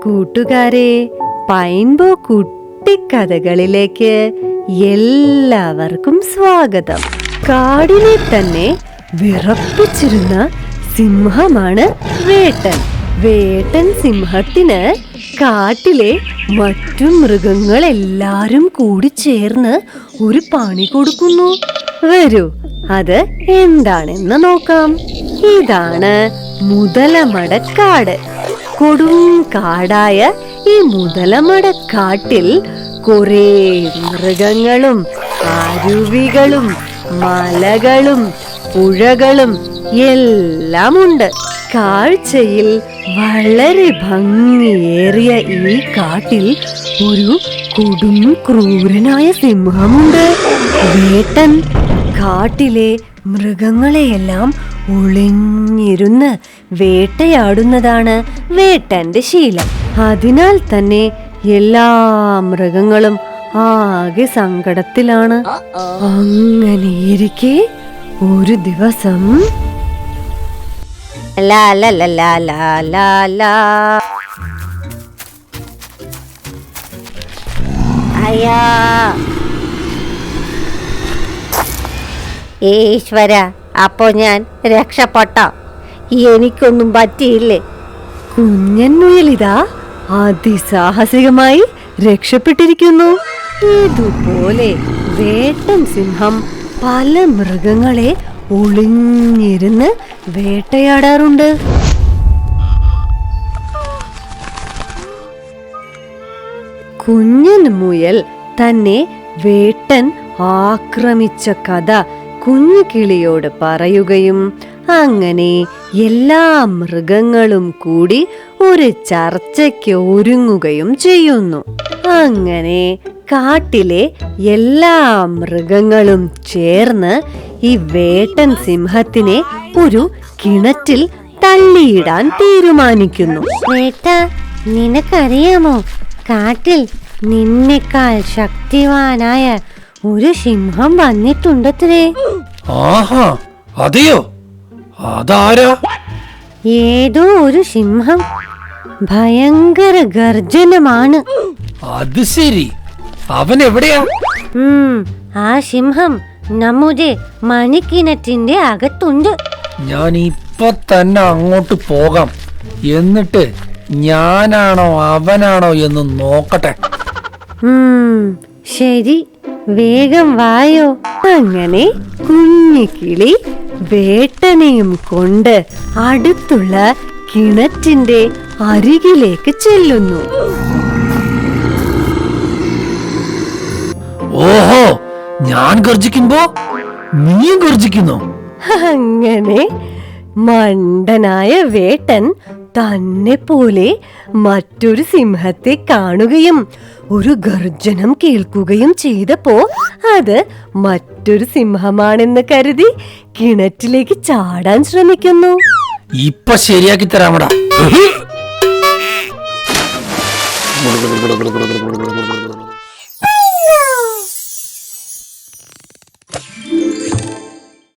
കൂട്ടുകാരെ, പൈൻബോ കുട്ടിക്കഥകളിലേക്ക് എല്ലാവർക്കും സ്വാഗതം. കാടിനെ തന്നെ വിറപ്പിച്ചിരുന്ന സിംഹമാണ് വേട്ടൻ. വേട്ടൻ സിംഹത്തിന് കാട്ടിലെ മറ്റു മൃഗങ്ങളെല്ലാരും കൂടി ചേർന്ന് ഒരു പണി കൊടുക്കുന്നു. വരൂ, അത് എന്താണെന്ന് നോക്കാം. ഇതാണ് മുതലമടക്കാട്. കൊടും കാടായ ഈ മുതലമടക്കാട്ടിൽ കുറേ മൃഗങ്ങളും അരുവികളും മലകളും പുഴകളും എല്ലാം ഉണ്ട്. കാഴ്ചയിൽ വളരെ ഭംഗിയേറിയ ഈ കാട്ടിൽ ഒരു കൊടും ക്രൂരനായ സിംഹമുണ്ട്. വേട്ടൻ കാട്ടിലെ മൃഗങ്ങളെയെല്ലാം ഒളിഞ്ഞിരുന്ന് വേട്ടയാടുന്നതാണ് വേട്ടന്റെ ശീലം. അതിനാൽ തന്നെ എല്ലാ മൃഗങ്ങളും ആകെ സങ്കടത്തിലാണ്. അങ്ങനെയിരിക്കെ ഒരു ദിവസം ഈശ്വര, അപ്പോ ഞാൻ രക്ഷപ്പെട്ട? എനിക്കൊന്നും പറ്റിയില്ലേ? കുഞ്ഞൻ മുയലിതാ അതിസാഹസികമായി രക്ഷപ്പെട്ടിരിക്കുന്നു. ഇതുപോലെ വേട്ടൻ സിംഹം പല മൃഗങ്ങളെ ഒളിഞ്ഞിരുന്ന് വേട്ടയാടാറുണ്ട്. കുഞ്ഞൻ മുയൽ തന്നെ വേട്ടൻ ആക്രമിച്ച കഥ കുഞ്ഞു കിളിയോട് പറയുകയും അങ്ങനെ എല്ലാ മൃഗങ്ങളും കൂടി ഒരു ചർച്ചയ്ക്ക് ഒരുങ്ങുകയും ചെയ്യുന്നു. അങ്ങനെ കാട്ടിലെ എല്ലാ മൃഗങ്ങളും ചേർന്ന് ഈ വേട്ടൻ സിംഹത്തിനെ ഒരു കിണറ്റിൽ തള്ളിയിടാൻ തീരുമാനിക്കുന്നു. വേട്ട, നിനക്കറിയാമോ, കാട്ടിൽ നിന്നെക്കാൾ ശക്തിവാനായ ഒരു സിംഹം വന്നിട്ടുണ്ടത്രേ. ആഹാ, അതെയോ? അതാരാ? ഏതോ ഒരു സിംഹം. ഭയങ്കര ഗർജനമാണ്. അത് ശരി, അവൻ എവിടെയാ? ആ സിംഹം നമ്മുടെ മണിക്കിണറ്റിന്റെ അകത്തുണ്ട്. ഞാൻ ഇപ്പൊ തന്നെ അങ്ങോട്ട് പോകാം. എന്നിട്ട് ഞാനാണോ അവനാണോ എന്ന് നോക്കട്ടെ. ശരി, വേഗം വായോ. അങ്ങനെ കുഞ്ഞിക്കിളി വേട്ടനെയും കൊണ്ട് അടുത്തുള്ള കിണറ്റിന്റെ അരികിലേക്ക് ചെല്ലുന്നു. ഓഹോ, ഞാൻ ഗർജിക്കുമ്പോ നീ ഗർജിക്കുന്നു. അങ്ങനെ മണ്ടനായ വേട്ടൻ തന്നെ പോലെ മറ്റൊരു സിംഹത്തെ കാണുകയും ഒരു ഗർജനം കേൾക്കുകയും ചെയ്തപ്പോ അത് മറ്റൊരു സിംഹമാണെന്ന് കരുതി കിണറ്റിലേക്ക് ചാടാൻ ശ്രമിക്കുന്നു. ഇപ്പൊ ശരിയാക്കി തരാമടാ.